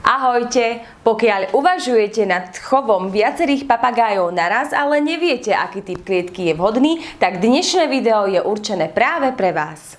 Ahojte! Pokiaľ uvažujete nad chovom viacerých papagájov naraz, ale neviete, aký typ klietky je vhodný, tak dnešné video je určené práve pre vás.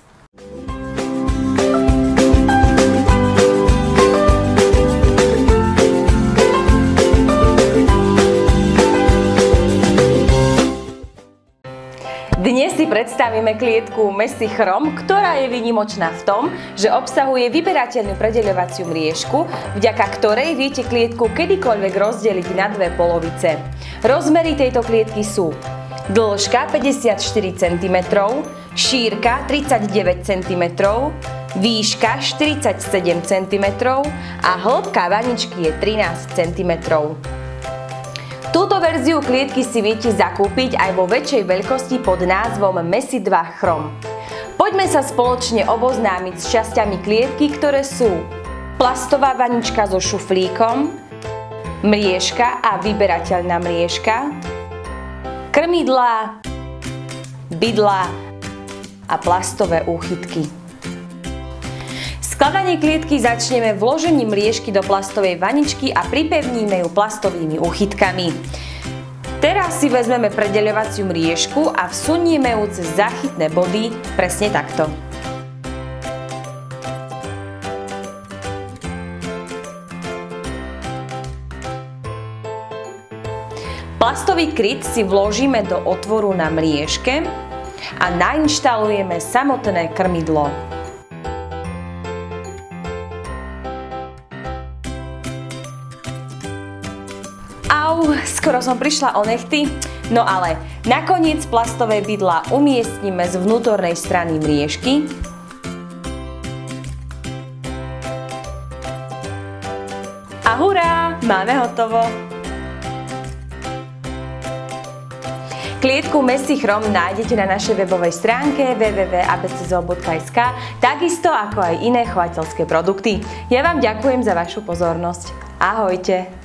Dnes si predstavíme klietku Messy Chrom, ktorá je výnimočná v tom, že obsahuje vyberateľnú predeľovaciu mriežku, vďaka ktorej viete klietku kedykoľvek rozdeliť na dve polovice. Rozmery tejto klietky sú dĺžka 54 cm, šírka 39 cm, výška 47 cm a hĺbka vaničky je 13 cm. Túto verziu klietky si viete zakúpiť aj vo väčšej veľkosti pod názvom Messy 2 Chrom. Poďme sa spoločne oboznámiť s časťami klietky, ktoré sú plastová vanička so šuflíkom, mriežka a vyberateľná mriežka, krmidlá, bydlá a plastové úchytky. Skladanie klietky začneme vložením mriežky do plastovej vaničky a pripevníme ju plastovými úchytkami. Teraz si vezmeme predeľovaciu mriežku a vsunieme ju cez záchytné body presne takto. Plastový kryt si vložíme do otvoru na mriežke a nainštalujeme samotné krmidlo. Skoro som prišla o nechty, no ale nakoniec plastové bydlá umiestnime z vnútornej strany mriežky a hurá, máme hotovo! Klietku Messy Chrom nájdete na našej webovej stránke www.abczo.sk, takisto ako aj iné chovateľské produkty. Ja vám ďakujem za vašu pozornosť. Ahojte!